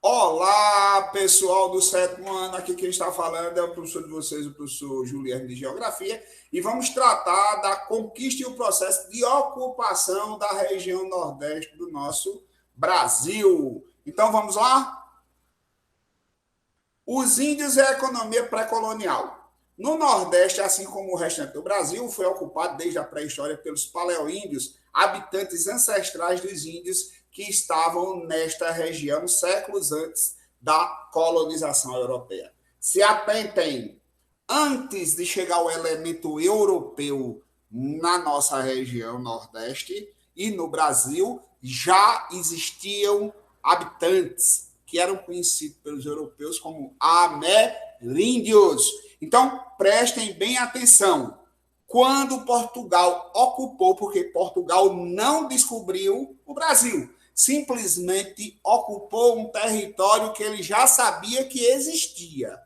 Olá, pessoal do sétimo ano, aqui quem está falando é o professor de vocês, o professor Juliano de Geografia, e vamos tratar da conquista e o processo de ocupação da região nordeste do nosso Brasil. Então, vamos lá? Os índios e a economia pré-colonial. No Nordeste, assim como o restante do Brasil, foi ocupado desde a pré-história pelos paleoíndios, habitantes ancestrais dos índios que estavam nesta região séculos antes da colonização europeia. Se atentem, antes de chegar o elemento europeu na nossa região Nordeste e no Brasil, já existiam habitantes que eram conhecidos pelos europeus como ameríndios. Então, prestem bem atenção. Quando Portugal ocupou, porque Portugal não descobriu o Brasil, simplesmente ocupou um território que ele já sabia que existia.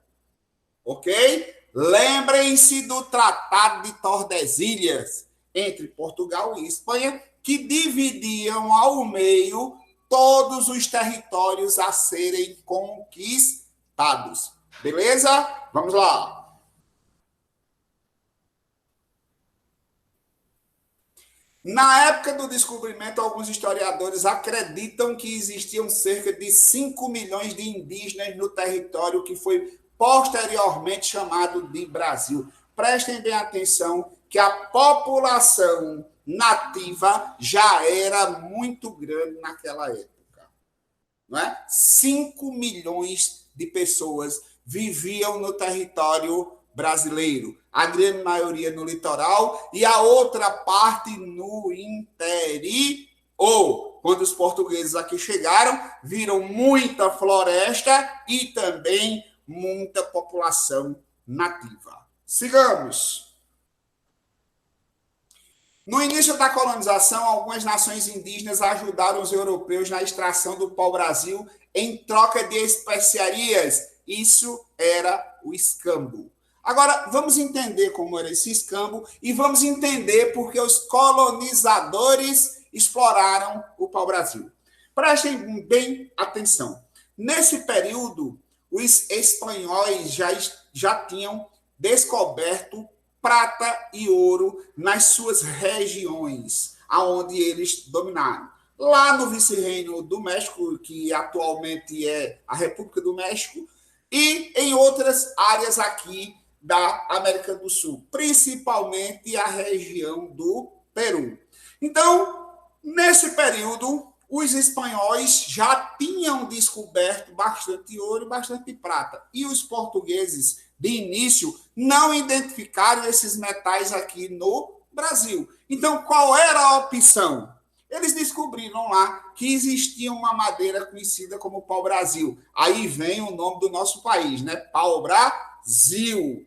Ok? Lembrem-se do Tratado de Tordesilhas entre Portugal e Espanha, que dividiam ao meio todos os territórios a serem conquistados. Beleza? Vamos lá. Na época do descobrimento, alguns historiadores acreditam que existiam cerca de 5 milhões de indígenas no território que foi posteriormente chamado de Brasil. Prestem bem atenção que a população nativa já era muito grande naquela época. Não é? 5 milhões de pessoas viviam no território brasileiro, a grande maioria no litoral e a outra parte no interior. Quando os portugueses aqui chegaram, viram muita floresta e também muita população nativa. Sigamos. No início da colonização, algumas nações indígenas ajudaram os europeus na extração do pau-brasil em troca de especiarias. Isso era o escambo. Agora, vamos entender como era esse escambo e vamos entender porque os colonizadores exploraram o pau-brasil. Prestem bem atenção. Nesse período, os espanhóis já tinham descoberto prata e ouro nas suas regiões, aonde eles dominaram. Lá no vice-reino do México, que atualmente é a República do México, e em outras áreas aqui da América do Sul, principalmente a região do Peru. Então, nesse período, os espanhóis já tinham descoberto bastante ouro e bastante prata. E os portugueses, de início, não identificaram esses metais aqui no Brasil. Então, qual era a opção? Eles descobriram lá que existia uma madeira conhecida como pau-brasil. Aí vem o nome do nosso país, né? Pau-brasil.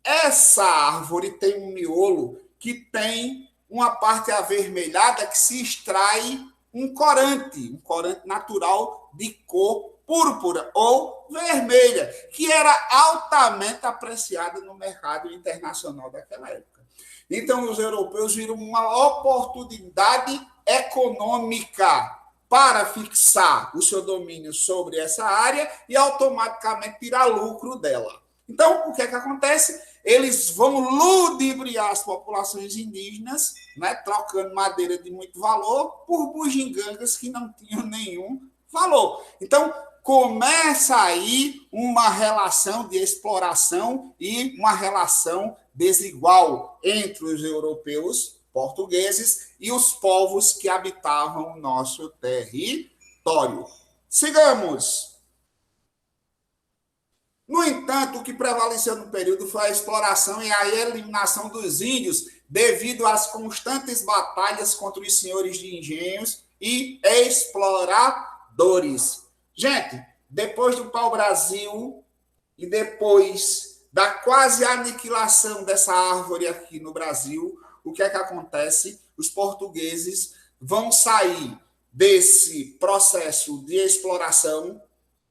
Essa árvore tem um miolo que tem uma parte avermelhada que se extrai um corante natural de cor púrpura ou vermelha, que era altamente apreciada no mercado internacional daquela época. Então, os europeus viram uma oportunidade econômica para fixar o seu domínio sobre essa área e automaticamente tirar lucro dela. Então, o que é que acontece? Eles vão ludibriar as populações indígenas, né, trocando madeira de muito valor por bugigangas que não tinham nenhum valor. Então, começa aí uma relação de exploração e uma relação desigual entre os europeus, portugueses, e os povos que habitavam o nosso território. Sigamos! No entanto, o que prevaleceu no período foi a exploração e a eliminação dos índios devido às constantes batalhas contra os senhores de engenhos e exploradores. Gente, depois do pau-brasil e depois da quase aniquilação dessa árvore aqui no Brasil, o que é que acontece? Os portugueses vão sair desse processo de exploração,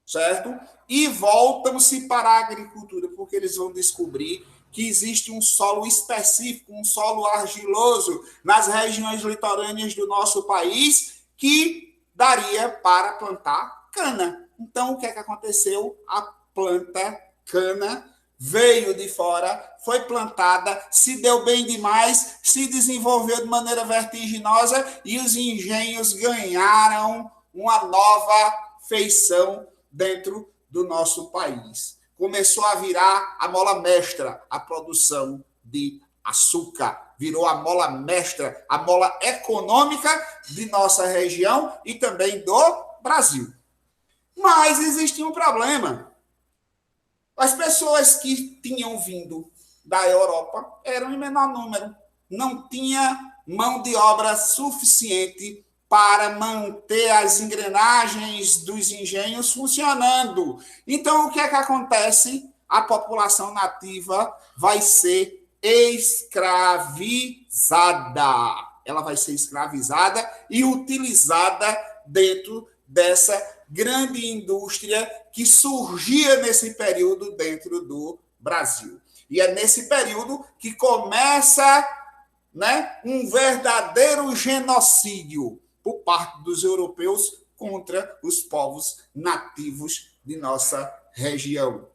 certo? E voltam-se para a agricultura, porque eles vão descobrir que existe um solo específico, um solo argiloso nas regiões litorâneas do nosso país que daria para plantar cana. Então, o que é que aconteceu? A planta cana veio de fora, foi plantada, se deu bem demais, se desenvolveu de maneira vertiginosa e os engenhos ganharam uma nova feição dentro do nosso país. Começou a virar a mola mestra, a produção de açúcar. Virou a mola mestra, a mola econômica de nossa região e também do Brasil. Mas existia um problema. As pessoas que tinham vindo da Europa eram em menor número. Não tinha mão de obra suficiente para manter as engrenagens dos engenhos funcionando. Então, o que é que acontece? A população nativa vai ser escravizada. Ela vai ser escravizada e utilizada dentro dessa grande indústria que surgia nesse período dentro do Brasil. E é nesse período que começa, né, um verdadeiro genocídio por parte dos europeus contra os povos nativos de nossa região.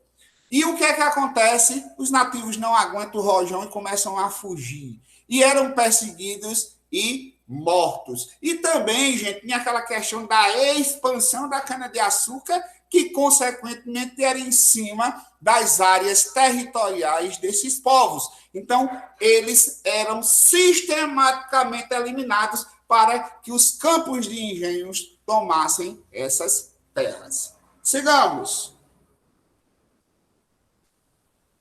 E o que é que acontece? Os nativos não aguentam o rojão e começam a fugir. E eram perseguidos e mortos. E também, gente, tinha aquela questão da expansão da cana-de-açúcar, que, consequentemente, era em cima das áreas territoriais desses povos. Então, eles eram sistematicamente eliminados para que os campos de engenhos tomassem essas terras. Sigamos.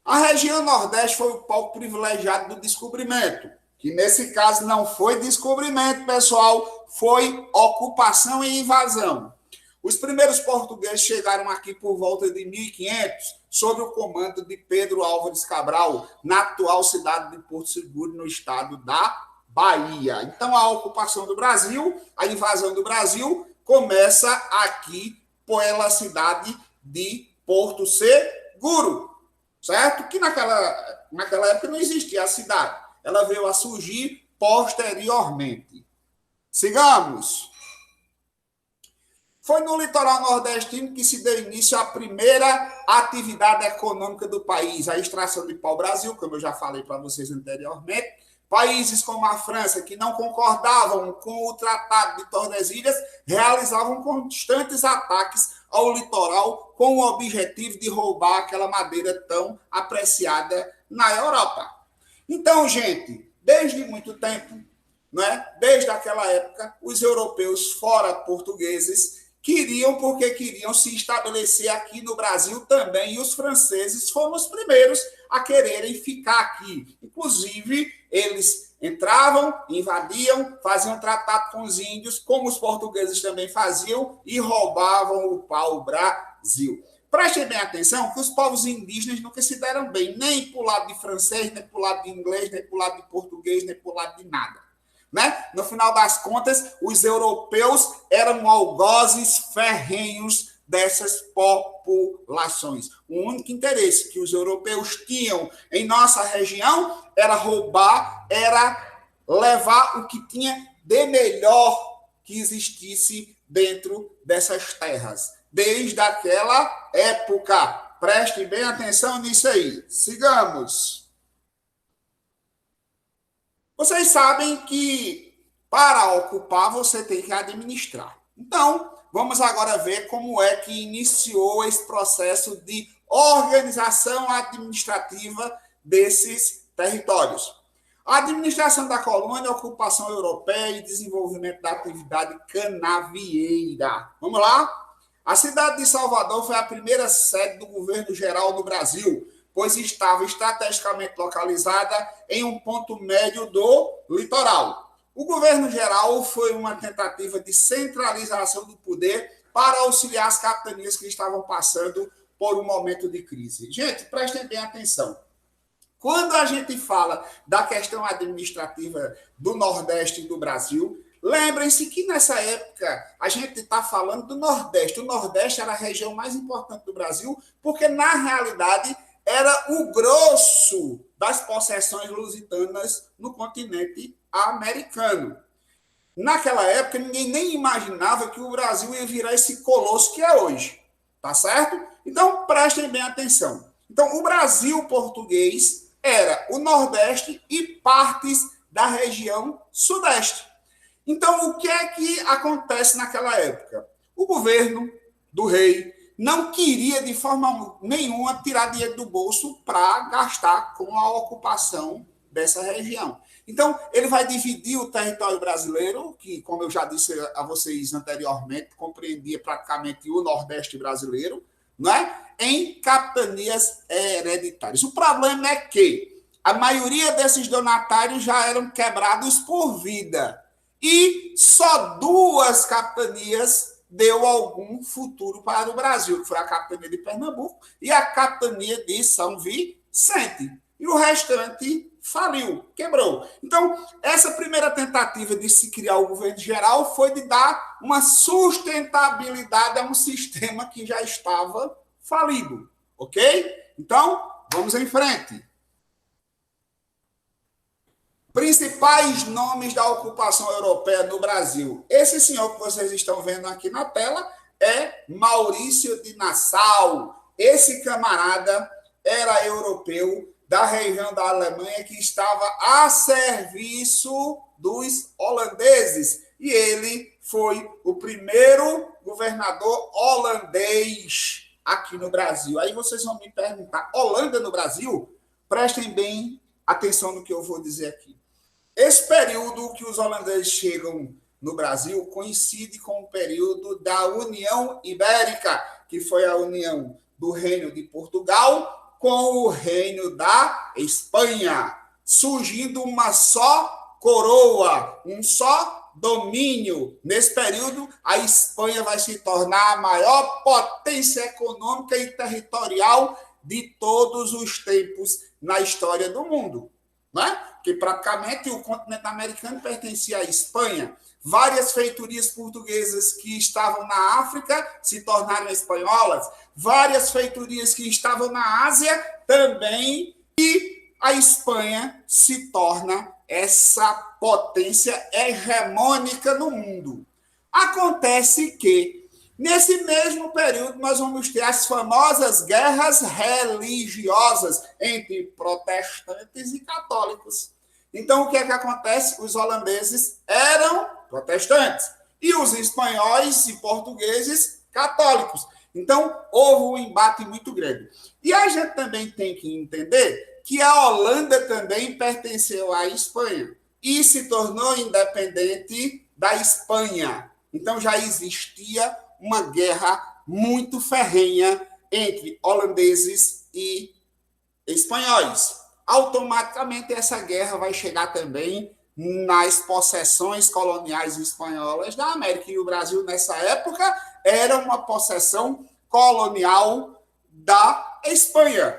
A região Nordeste foi o palco privilegiado do descobrimento, que nesse caso não foi descobrimento, pessoal, foi ocupação e invasão. Os primeiros portugueses chegaram aqui por volta de 1500, sob o comando de Pedro Álvares Cabral, na atual cidade de Porto Seguro, no estado da Bahia. Então, a ocupação do Brasil, a invasão do Brasil, começa aqui pela cidade de Porto Seguro, certo? Que naquela época não existia a cidade. Ela veio a surgir posteriormente. Sigamos. Foi no litoral nordestino que se deu início à primeira atividade econômica do país, a extração de pau-brasil, como eu já falei para vocês anteriormente. Países como a França, que não concordavam com o Tratado de Tordesilhas, realizavam constantes ataques ao litoral com o objetivo de roubar aquela madeira tão apreciada na Europa. Então, gente, desde muito tempo, né, desde aquela época, os europeus, fora portugueses, porque queriam se estabelecer aqui no Brasil também, e os franceses foram os primeiros a quererem ficar aqui. Inclusive, eles entravam, invadiam, faziam tratado com os índios, como os portugueses também faziam, e roubavam o pau-brasil. Prestem bem atenção que os povos indígenas nunca se deram bem, nem para o lado de francês, nem para o lado de inglês, nem para o lado de português, nem para o lado de nada. Né? No final das contas, os europeus eram algozes ferrenhos dessas populações. O único interesse que os europeus tinham em nossa região era roubar, era levar o que tinha de melhor que existisse dentro dessas terras. Desde aquela época. Prestem bem atenção nisso aí. Sigamos. Vocês sabem que para ocupar você tem que administrar. Então, vamos agora ver como é que iniciou esse processo de organização administrativa desses territórios. A administração da colônia, ocupação europeia e desenvolvimento da atividade canavieira. Vamos lá? A cidade de Salvador foi a primeira sede do governo geral do Brasil, pois estava estrategicamente localizada em um ponto médio do litoral. O governo geral foi uma tentativa de centralização do poder para auxiliar as capitanias que estavam passando por um momento de crise. Gente, prestem bem atenção. Quando a gente fala da questão administrativa do Nordeste do Brasil, lembrem-se que nessa época a gente está falando do Nordeste. O Nordeste era a região mais importante do Brasil, porque na realidade era o grosso das possessões lusitanas no continente americano. Naquela época, ninguém nem imaginava que o Brasil ia virar esse colosso que é hoje. Tá certo? Então, prestem bem atenção. Então, o Brasil português era o Nordeste e partes da região Sudeste. Então, o que é que acontece naquela época? O governo do rei não queria de forma nenhuma tirar dinheiro do bolso para gastar com a ocupação dessa região. Então, ele vai dividir o território brasileiro, que, como eu já disse a vocês anteriormente, compreendia praticamente o Nordeste brasileiro, né, em capitanias hereditárias. O problema é que a maioria desses donatários já eram quebrados por vida. E só 2 capitanias deu algum futuro para o Brasil, que foi a capitania de Pernambuco e a capitania de São Vicente. E o restante faliu, quebrou. Então, essa primeira tentativa de se criar o governo geral foi de dar uma sustentabilidade a um sistema que já estava falido, ok? Então, vamos em frente. Principais nomes da ocupação europeia no Brasil. Esse senhor que vocês estão vendo aqui na tela é Maurício de Nassau. Esse camarada era europeu da região da Alemanha que estava a serviço dos holandeses. E ele foi o primeiro governador holandês aqui no Brasil. Aí vocês vão me perguntar, Holanda no Brasil? Prestem bem atenção no que eu vou dizer aqui. Esse período que os holandeses chegam no Brasil coincide com o período da União Ibérica, que foi a união do Reino de Portugal com o Reino da Espanha, surgindo uma só coroa, um só domínio. Nesse período, a Espanha vai se tornar a maior potência econômica e territorial de todos os tempos na história do mundo, né? Que praticamente o continente americano pertencia à Espanha. Várias feitorias portuguesas que estavam na África se tornaram espanholas. Várias feitorias que estavam na Ásia também. E a Espanha se torna essa potência hegemônica no mundo. Acontece que, nesse mesmo período, nós vamos ter as famosas guerras religiosas entre protestantes e católicos. Então, o que é que acontece? Os holandeses eram protestantes e os espanhóis e portugueses católicos. Então, houve um embate muito grande. E a gente também tem que entender que a Holanda também pertenceu à Espanha e se tornou independente da Espanha. Então, já existia uma guerra muito ferrenha entre holandeses e espanhóis. Automaticamente, essa guerra vai chegar também nas possessões coloniais espanholas da América. E o Brasil, nessa época, era uma possessão colonial da Espanha.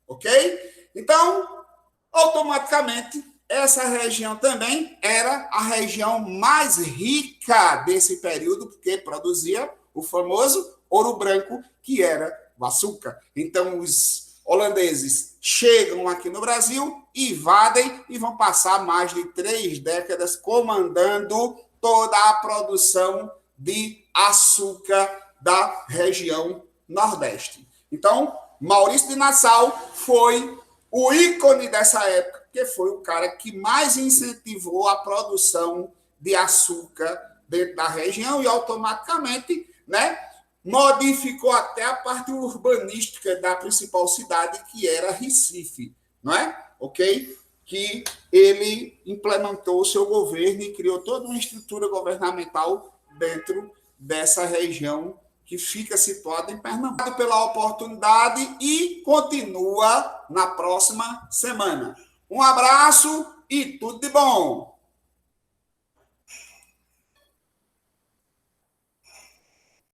Ok? Então, automaticamente, essa região também era a região mais rica desse período, porque produzia o famoso ouro branco, que era o açúcar. Então, os holandeses chegam aqui no Brasil, invadem e vão passar mais de 3 décadas comandando toda a produção de açúcar da região Nordeste. Então, Maurício de Nassau foi o ícone dessa época, porque foi o cara que mais incentivou a produção de açúcar dentro da região e automaticamente, né, modificou até a parte urbanística da principal cidade, que era Recife, não é? Ok? Que ele implementou o seu governo e criou toda uma estrutura governamental dentro dessa região que fica situada em Pernambuco. Pela oportunidade e continua na próxima semana. Um abraço e tudo de bom!